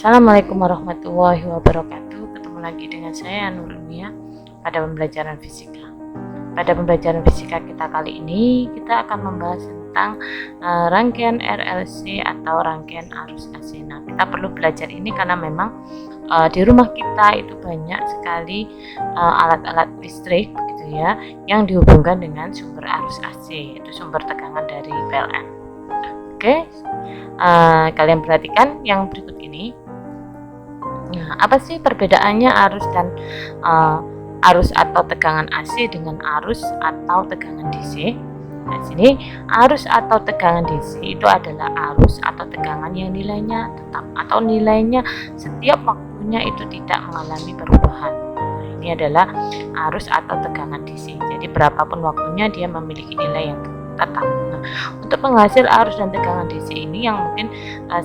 Assalamualaikum warahmatullahi wabarakatuh. Ketemu lagi dengan saya Nurnia pada pembelajaran fisika. Pada pembelajaran fisika kita kali ini kita akan membahas tentang rangkaian RLC atau rangkaian arus AC. Nah, kita perlu belajar ini karena memang di rumah kita itu banyak sekali alat-alat listrik begitu ya yang dihubungkan dengan sumber arus AC, yaitu sumber tegangan dari PLN. Oke, kalian perhatikan yang berikut ini. Nah, apa sih perbedaannya arus dan arus atau tegangan AC dengan arus atau tegangan DC? Nah, sini arus atau tegangan DC itu adalah arus atau tegangan yang nilainya tetap atau nilainya setiap waktunya itu tidak mengalami perubahan. Nah, ini adalah arus atau tegangan DC. Jadi berapapun waktunya dia memiliki nilai yang tetap. Nah, untuk penghasil arus dan tegangan DC ini yang mungkin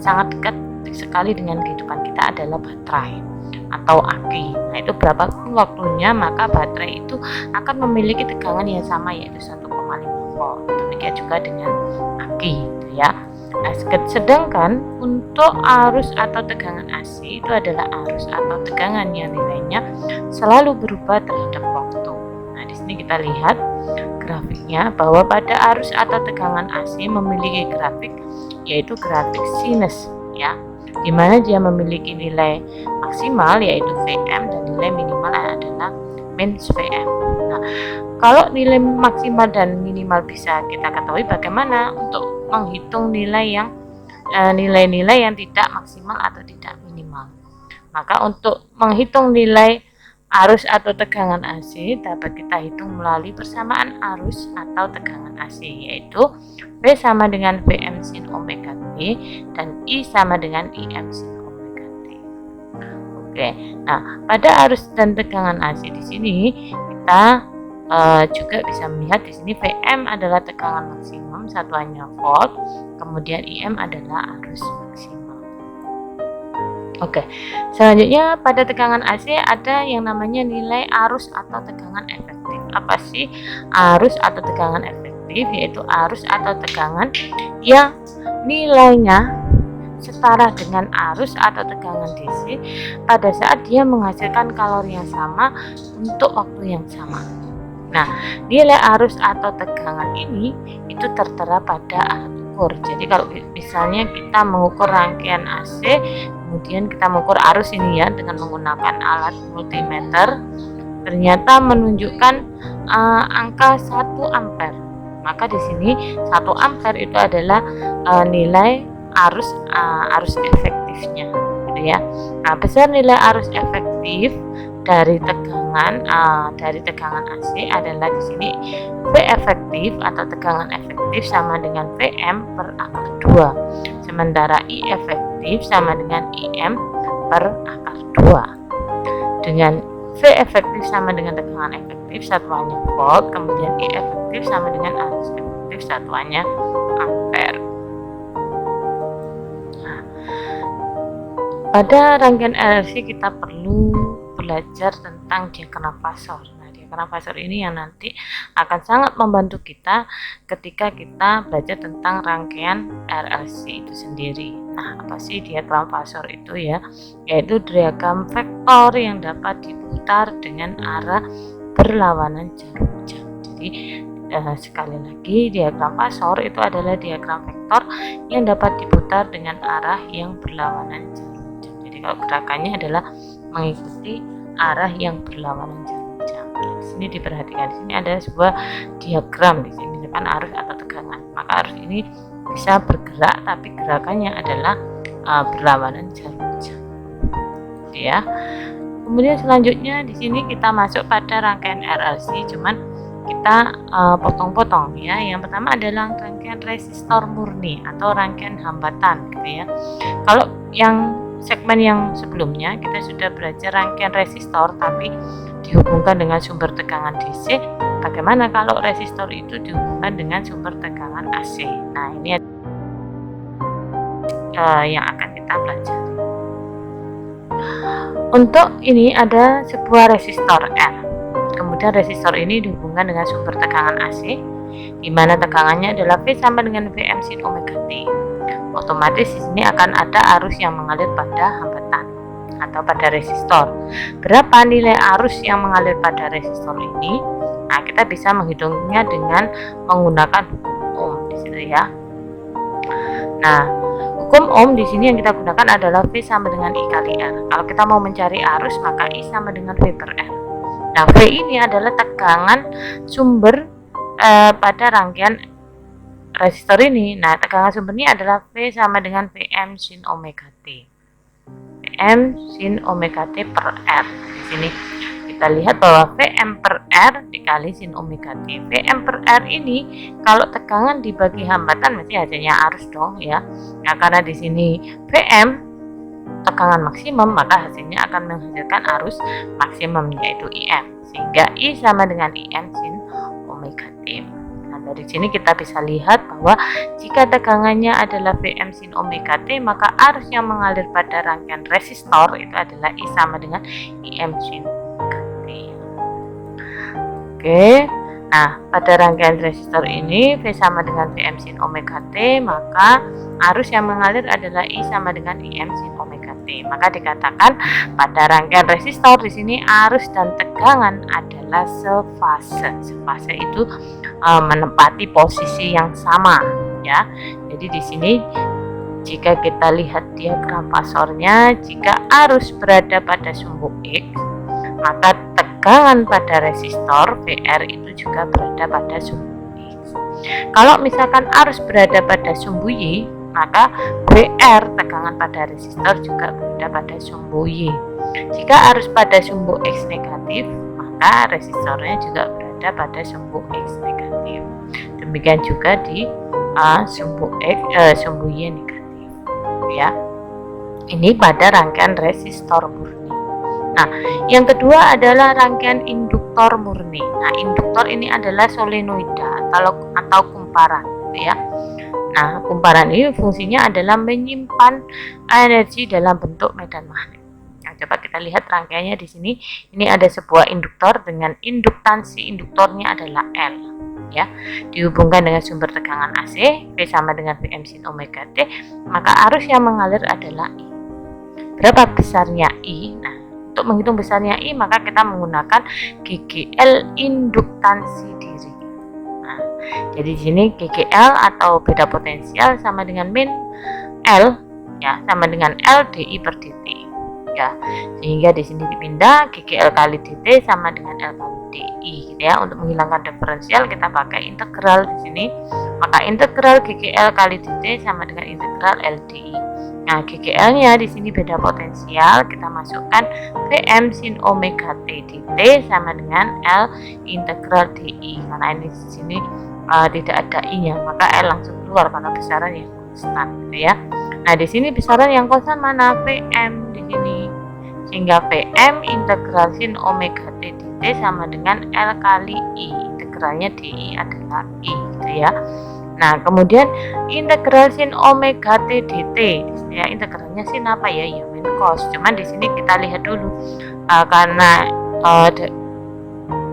sangat dekat sekali dengan kehidupan kita adalah baterai atau aki. Nah, itu berapapun waktunya maka baterai itu akan memiliki tegangan yang sama, yaitu 1,5 volt. Demikian juga dengan aki, gitu ya. Nah, sedangkan untuk arus atau tegangan AC itu adalah arus atau tegangan yang nilainya selalu berubah terhadap waktu. Nah, di sini kita lihat grafiknya bahwa pada arus atau tegangan AC memiliki grafik, yaitu grafik sinus ya, di mana dia memiliki nilai maksimal yaitu Vm dan nilai minimal adalah minus Vm. Nah, kalau nilai maksimal dan minimal bisa kita ketahui, bagaimana untuk menghitung nilai yang tidak maksimal atau tidak minimal? Maka untuk menghitung nilai arus atau tegangan AC dapat kita hitung melalui persamaan arus atau tegangan AC, yaitu V sama dengan Vm sin omega T dan I sama dengan Im sin omega T. Oke, nah pada arus dan tegangan AC di sini kita juga bisa melihat di sini Vm adalah tegangan maksimum, satuannya volt, kemudian Im adalah arus maksimum. Oke, selanjutnya pada tegangan AC ada yang namanya nilai arus atau tegangan efektif. Apa sih arus atau tegangan efektif? Yaitu arus atau tegangan yang nilainya setara dengan arus atau tegangan DC pada saat dia menghasilkan kalori yang sama untuk waktu yang sama. Nah, nilai arus atau tegangan ini itu tertera pada alat ukur. Jadi kalau misalnya kita mengukur rangkaian AC, kemudian kita mengukur arus ini ya dengan menggunakan alat multimeter, ternyata menunjukkan angka 1 ampere. Maka di sini 1 ampere itu adalah nilai arus efektifnya, gitu ya. Nah, besar nilai arus efektif dari tegangan AC adalah di sini V efektif atau tegangan efektif sama dengan Vm per akar 2. Sementara I efektif sama dengan Im per akar 2. Dengan V efektif sama dengan tegangan efektif, satuannya volt, kemudian I efektif sama dengan arus efektif, satuannya ampere. Nah, pada rangkaian RLC kita perlu belajar tentang diagram fasor. Nah, diagram fasor ini yang nanti akan sangat membantu kita ketika kita belajar tentang rangkaian RLC itu sendiri. Nah, apa sih diagram fasor itu ya? Yaitu diagram vektor yang dapat diputar dengan arah berlawanan jarum jam. Jadi sekali lagi, diagram fasor itu adalah diagram vektor yang dapat diputar dengan arah yang berlawanan jarum jam. Jadi kalau gerakannya adalah mengikuti arah yang berlawanan jarum jam. Di sini diperhatikan, di sini ada sebuah diagram, di sini misalkan arus atau tegangan. Maka arus ini bisa bergerak tapi gerakannya adalah berlawanan jarum jam. Ya. Kemudian selanjutnya di sini kita masuk pada rangkaian RLC, cuman kita potong-potong ya. Yang pertama adalah rangkaian resistor murni atau rangkaian hambatan, gitu ya. Kalau yang segmen yang sebelumnya kita sudah belajar rangkaian resistor tapi dihubungkan dengan sumber tegangan DC. Bagaimana kalau resistor itu dihubungkan dengan sumber tegangan AC? Nah, ini yang akan kita pelajari. Untuk ini ada sebuah resistor R. Kemudian resistor ini dihubungkan dengan sumber tegangan AC, di mana tegangannya adalah V sama dengan Vm sin omega T. otomatis di sini akan ada arus yang mengalir pada hambatan atau pada resistor. Berapa nilai arus yang mengalir pada resistor ini? Nah, kita bisa menghitungnya dengan menggunakan hukum Ohm di situ ya. Nah, hukum Ohm di sini yang kita gunakan adalah V sama dengan I kali R. Kalau kita mau mencari arus, maka I sama dengan V per R. Nah, V ini adalah tegangan sumber pada rangkaian resistor ini. Nah, tegangan sumbernya adalah V sama dengan Vm sin omega T. Vm sin omega T per R. Di sini kita lihat bahwa Vm per R dikali sin omega T. Vm per R ini kalau tegangan dibagi hambatan mesti hasilnya arus dong ya. Nah, karena di sini Vm tegangan maksimum, maka hasilnya akan menghasilkan arus maksimum yaitu Im, sehingga I sama dengan Im sin omega T. Nah, dari sini kita bisa lihat bahwa jika tegangannya adalah Vm sin omega T, maka arus yang mengalir pada rangkaian resistor itu adalah I sama dengan Im sin omega T. Oke, nah pada rangkaian resistor ini V sama dengan Vm sin omega T, maka arus yang mengalir adalah I sama dengan Im sin omega T. Maka dikatakan pada rangkaian resistor di sini arus dan tegangan adalah sefase. Sefase itu menempati posisi yang sama ya. Jadi di sini jika kita lihat diagram fasornya, jika arus berada pada sumbu X, maka tegangan pada resistor VR itu juga berada pada sumbu X. Kalau misalkan arus berada pada sumbu Y, maka VR tegangan pada resistor juga berada pada sumbu Y. Jika arus pada sumbu X negatif, maka resistornya juga berada pada sumbu X negatif. Demikian juga di sumbu Y negatif ya. Ini pada rangkaian resistor murni. Nah, yang kedua adalah rangkaian induktor murni. Nah, induktor ini adalah solenoida atau kumparan ya. Nah, kumparan ini fungsinya adalah menyimpan energi dalam bentuk medan magnet. Nah, coba kita lihat rangkaiannya di sini. Ini ada sebuah induktor dengan induktansi induktornya adalah L, ya. Dihubungkan dengan sumber tegangan AC, V sama dengan Vm sin omega T, maka arus yang mengalir adalah I. Berapa besarnya I? Nah, untuk menghitung besarnya I, maka kita menggunakan GGL induktansi diri. Jadi di sini GGL atau beda potensial sama dengan min L ya, sama dengan L dI per dt ya. Sehingga di sini dipindah GGL kali dt sama dengan L kali dI gitu ya. Untuk menghilangkan diferensial kita pakai integral di sini. Maka integral GGL kali dt sama dengan integral L dI. Nah, GGL-nya di sini beda potensial, kita masukkan Vm sin omega T dt sama dengan L integral dI. Karena ini di sini tidak ada I-nya, maka L langsung keluar karena besaran yang konstan gitu ya. Nah, di sini besaran yang konstan mana? Vm di sini. Sehingga Vm integral sin omega T dt sama dengan L kali I. Integralnya dI adalah I gitu ya. Nah, kemudian integral sin omega T dt ya, integralnya sin apa ya? Ya min cos. Cuman di sini kita lihat dulu karena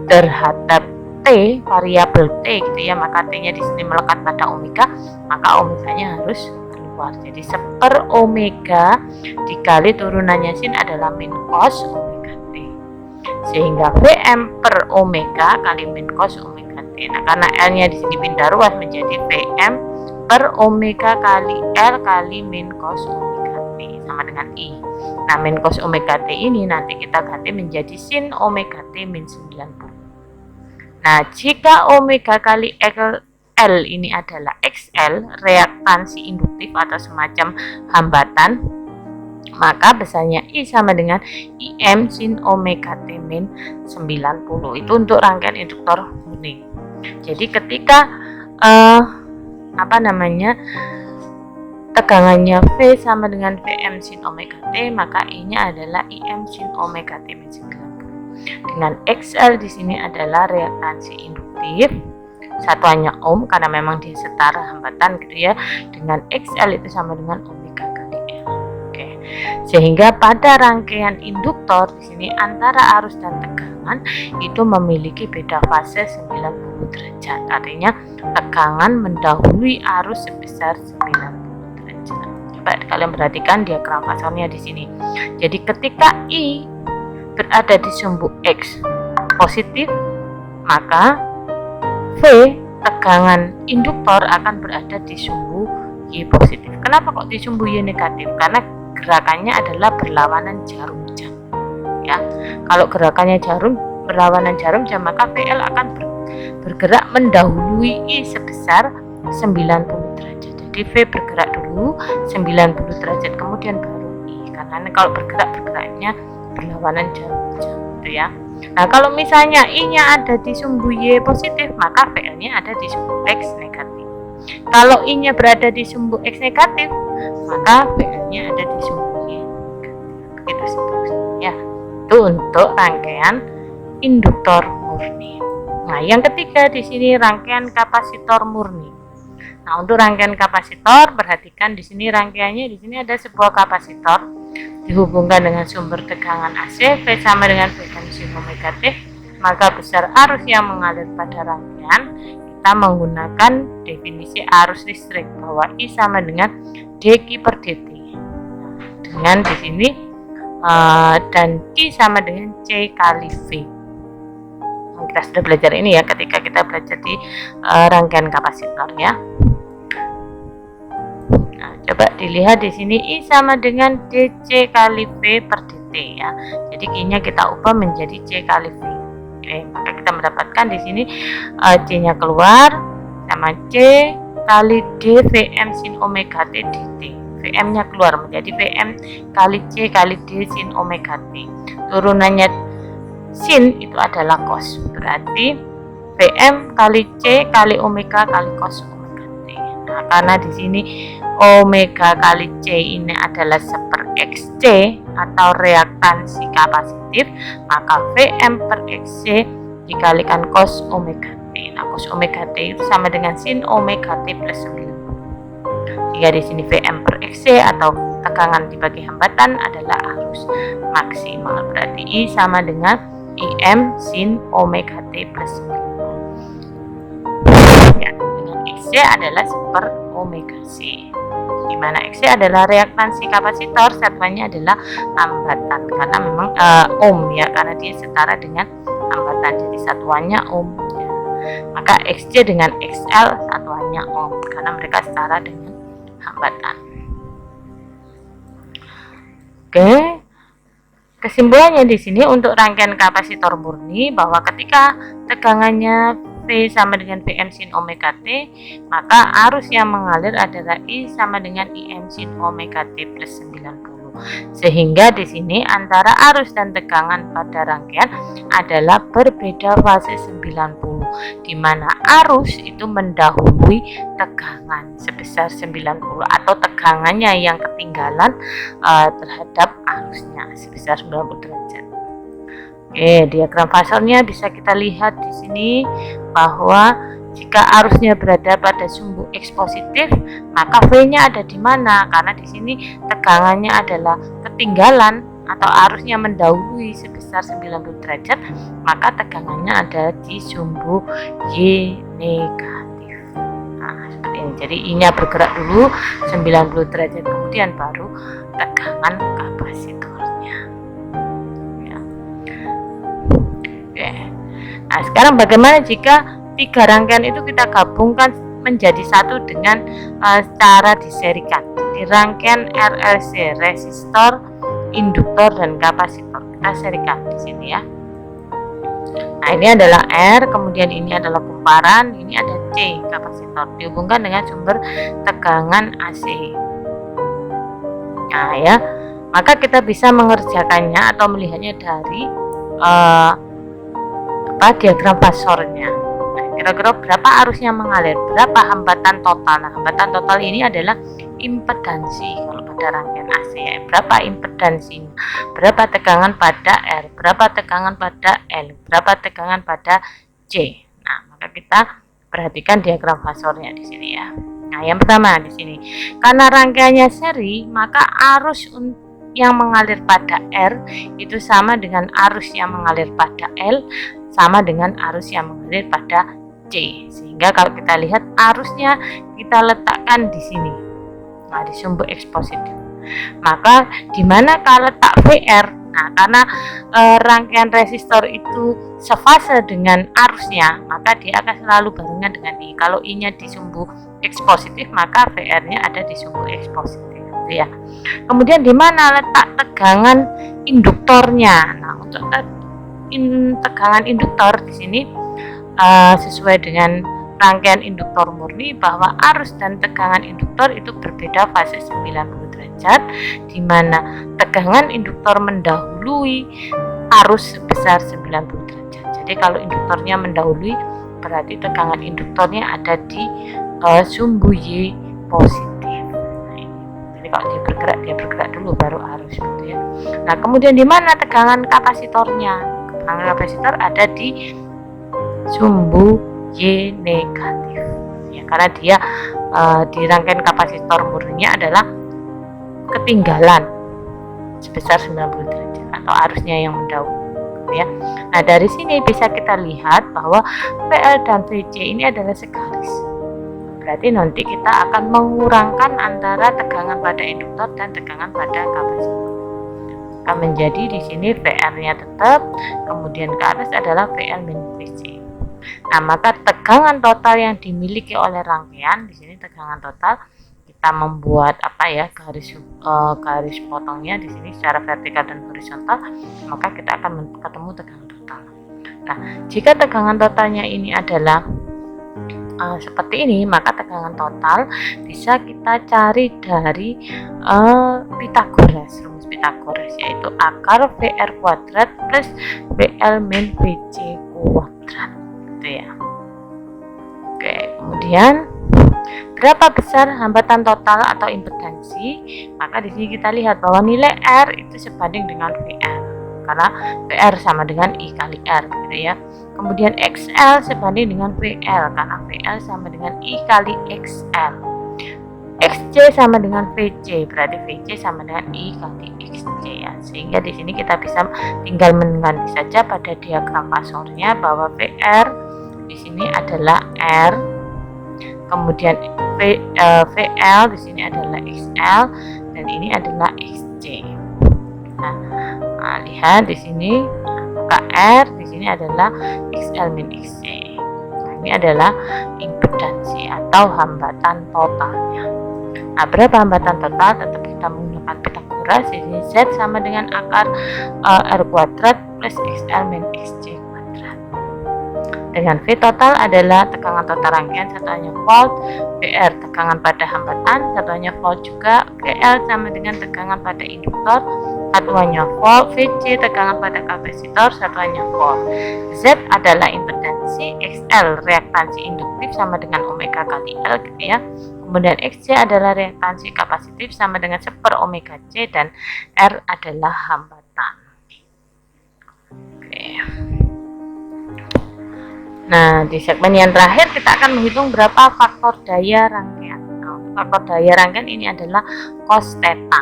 terhadap T, variabel T gitu ya, maka T-nya di sini melekat pada omega, maka omeganya harus keluar. Jadi 1/, omega dikali turunannya sin adalah min cos omega T. Sehingga Vm per omega kali min cos omega T. Nah, karena L-nya di sini pindah ruas menjadi Vm per omega kali L kali min cos omega T sama dengan I. Nah, min cos omega T ini nanti kita ganti menjadi sin omega T min 90. Nah, jika omega kali L ini adalah XL, reaktansi induktif atau semacam hambatan, maka besarnya I sama dengan Im sin omega T min 90. Itu untuk rangkaian induktor murni. Jadi ketika tegangannya V sama dengan Vm sin omega T, maka I-nya adalah Im sin omega T min 90. Dengan XL di sini adalah reaktansi induktif, satuannya ohm karena memang dia setara hambatan gitu ya. Dengan XL itu sama dengan omega kali L. Oke. Sehingga pada rangkaian induktor di sini antara arus dan tegangan itu memiliki beda fase 90 derajat. Artinya tegangan mendahului arus sebesar 90 derajat. Coba kalian perhatikan diagram fasornya di sini. Jadi ketika I berada di sumbu X positif, maka V tegangan induktor akan berada di sumbu Y positif. Kenapa kok di sumbu Y negatif? Karena gerakannya adalah berlawanan jarum jam. Ya, kalau gerakannya berlawanan jarum jam, maka VL akan bergerak mendahului I sebesar 90 derajat. Jadi V bergerak dulu 90 derajat, kemudian baru I. Karena kalau bergeraknya berlawanan jarum jam, gitu ya. Nah, kalau misalnya I-nya ada di sumbu Y positif, maka VL-nya ada di sumbu X negatif. Kalau I-nya berada di sumbu X negatif, maka VL-nya ada di sumbu Y negatif. Begitu seterusnya ya. Itu untuk rangkaian induktor murni. Nah, yang ketiga di sini rangkaian kapasitor murni. Nah, untuk rangkaian kapasitor, perhatikan di sini rangkaiannya, di sini ada sebuah kapasitor dihubungkan dengan sumber tegangan AC, V sama dengan V sin omega T, maka besar arus yang mengalir pada rangkaian, kita menggunakan definisi arus listrik bahwa I sama dengan dQ per dt. Dengan di sini dan Q sama dengan C kali V. Kita sudah belajar ini ya ketika kita belajar di rangkaian kapasitor ya. Coba dilihat di sini I sama dengan DC kali V per dt ya. Jadi Q-nya kita ubah menjadi C kali V. Oke, maka kita mendapatkan di sini C-nya keluar sama C kali D Vm sin omega T dt. Vm-nya keluar menjadi Vm kali C kali D sin omega T. Turunannya sin itu adalah cos. Berarti Vm kali C kali omega kali cos omega T. Nah, karena di sini omega kali C ini adalah 1/XC atau reaktansi kapasitif, maka Vm per XC dikalikan cos omega T. Nah, cos omega T itu sama dengan sin omega T plus 90. Jika di sini Vm per XC atau tegangan dibagi hambatan adalah arus maksimal. Berarti I sama dengan Im sin omega T plus 90. Ya, dengan XC adalah 1 omega C. Di mana XC adalah reaktansi kapasitor, satuannya adalah hambatan karena memang ohm ya, karena dia setara dengan hambatan, jadi satuannya ohm ya. Maka XC dengan XL satuannya ohm karena mereka setara dengan hambatan. Oke. Kesimpulannya di sini untuk rangkaian kapasitor murni bahwa ketika tegangannya V sama dengan Vm sin omega T, maka arus yang mengalir adalah I sama dengan Im sin omega T plus 90. Sehingga di sini antara arus dan tegangan pada rangkaian adalah berbeda fase 90, di mana arus itu mendahului tegangan sebesar 90 atau tegangannya yang ketinggalan terhadap arusnya sebesar 90 derajat. Oke, diagram fasornya bisa kita lihat di sini bahwa jika arusnya berada pada sumbu X positif, maka V-nya ada di mana? Karena di sini tegangannya adalah ketinggalan atau arusnya mendahului sebesar 90 derajat, maka tegangannya ada di sumbu Y negatif. Nah, seperti ini. Jadi I-nya bergerak dulu 90 derajat, kemudian baru tegangan kapasitornya. Ya. Oke. Nah, sekarang bagaimana jika tiga rangkaian itu kita gabungkan menjadi satu dengan cara diserikan? Di rangkaian RLC, resistor, induktor, dan kapasitor, kita serikan di sini ya. Nah, ini adalah R, kemudian ini adalah kumparan, ini ada C, kapasitor, dihubungkan dengan sumber tegangan AC. Nah ya, maka kita bisa mengerjakannya atau melihatnya dari diagram fasornya. Nah, kira-kira berapa arus yang mengalir, berapa hambatan total. Nah, hambatan total ini adalah impedansi kalau pada rangkaian AC ya. Berapa impedansinya, berapa tegangan pada R, berapa tegangan pada L, berapa tegangan pada C. Nah, maka kita perhatikan diagram fasornya di sini ya. Nah, yang pertama di sini, karena rangkaiannya seri, maka arus yang mengalir pada R itu sama dengan arus yang mengalir pada L sama dengan arus yang mengalir pada C. Sehingga kalau kita lihat arusnya kita letakkan di sini. Nah, di sumbu X positif. Maka di mana kalau letak VR? Nah, karena rangkaian resistor itu sefase dengan arusnya, maka dia akan selalu barengan dengan I. Kalau I-nya di sumbu X positif, maka VR-nya ada di sumbu X positif, gitu ya. Kemudian di mana letak tegangan induktornya? Nah, untuk tegangan induktor di sini sesuai dengan rangkaian induktor murni bahwa arus dan tegangan induktor itu berbeda fase 90 derajat, di mana tegangan induktor mendahului arus sebesar 90 derajat. Jadi kalau induktornya mendahului, berarti tegangan induktornya ada di sumbu Y positif. Nah, ini. Jadi kalau dia bergerak dulu baru arus, gitu ya. Nah, kemudian di mana tegangan kapasitornya? Tegangan kapasitor ada di sumbu Y negatif, ya, karena dia di rangkaian kapasitor murninya adalah ketinggalan sebesar 90 derajat atau arusnya yang mendahului, ya. Nah, dari sini bisa kita lihat bahwa VL dan VC ini adalah segaris. Berarti nanti kita akan mengurangkan antara tegangan pada induktor dan tegangan pada kapasitor. Akan menjadi di sini VR-nya tetap, kemudian ke atas adalah VL min VC. Nah, maka tegangan total yang dimiliki oleh rangkaian di sini tegangan total kita membuat garis potongnya di sini secara vertikal dan horizontal, maka kita akan ketemu tegangan total. Nah, jika tegangan totalnya ini adalah seperti ini, maka tegangan total bisa kita cari dari rumus Pythagoras, yaitu akar VR kuadrat plus BL min VC kuadrat, gitu ya. Oke, kemudian berapa besar hambatan total atau impedansi? Maka di sini kita lihat bahwa nilai R itu sebanding dengan VR, karena VR sama dengan I kali R, gitu ya. Kemudian XL sebanding dengan VL, karena VL sama dengan I kali XL. XC sama dengan VC, berarti VC sama dengan I kali XC, ya. Sehingga di sini kita bisa tinggal mengganti saja pada diagram pasornya bahwa VR di sini adalah R, kemudian VL di sini adalah XL, dan ini adalah XC. Nah, lihat di sini maka R di sini adalah XL min XC. Nah, ini adalah impedansi atau hambatan totalnya. Nah, berapa hambatan total? Tetap kita menggunakan Pythagoras. Di sini Z sama dengan akar R kuadrat plus XL min XC kuadrat. Dengan V total adalah tegangan total rangkaian, satuannya volt, VR tegangan pada hambatan, satuannya volt juga, VL sama dengan tegangan pada induktor, satuannya volt, VC tegangan pada kapasitor, satuannya volt. Z adalah impedansi, XL reaktansi induktif sama dengan omega kali L, gitu ya. Kemudian XC adalah reaktansi kapasitif sama dengan 1/omega C, dan R adalah hambatan. Oke. Nah, di segmen yang terakhir kita akan menghitung berapa faktor daya rangkaian. Nah, faktor daya rangkaian ini adalah cos theta.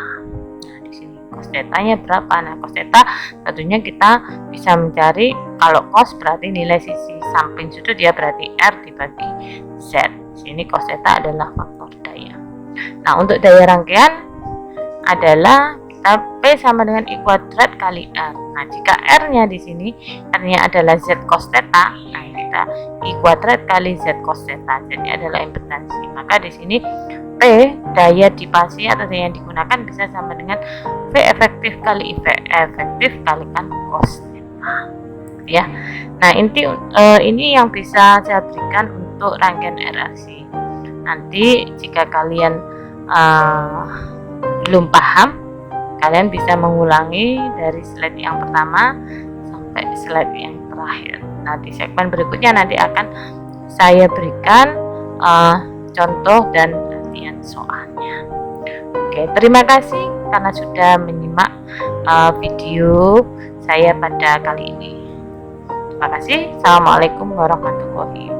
Nah, di sini cos theta-nya berapa? Nah, cos theta tentunya kita bisa mencari, kalau cos berarti nilai sisi samping sudut, dia berarti R dibagi Z. Di sini cos theta adalah faktor daya. Nah, untuk daya rangkaian adalah kita P sama dengan I kuadrat kali R. Nah, jika R-nya di sini R-nya adalah Z cos theta, nah kita I kuadrat kali Z cos theta. Jadi adalah impedansi. Maka di sini P daya dipasi atau daya yang digunakan bisa sama dengan V efektif kali IV efektif kalikan cos theta. Ya. Nah, ini yang bisa saya berikan untuk rangkaian RLC. Nanti jika kalian belum paham, kalian bisa mengulangi dari slide yang pertama sampai slide yang terakhir. Nah, di segmen berikutnya nanti akan saya berikan contoh dan latihan soalnya. Oke, terima kasih karena sudah menyimak video saya pada kali ini. Terima kasih. Assalamualaikum warahmatullahi wabarakatuh.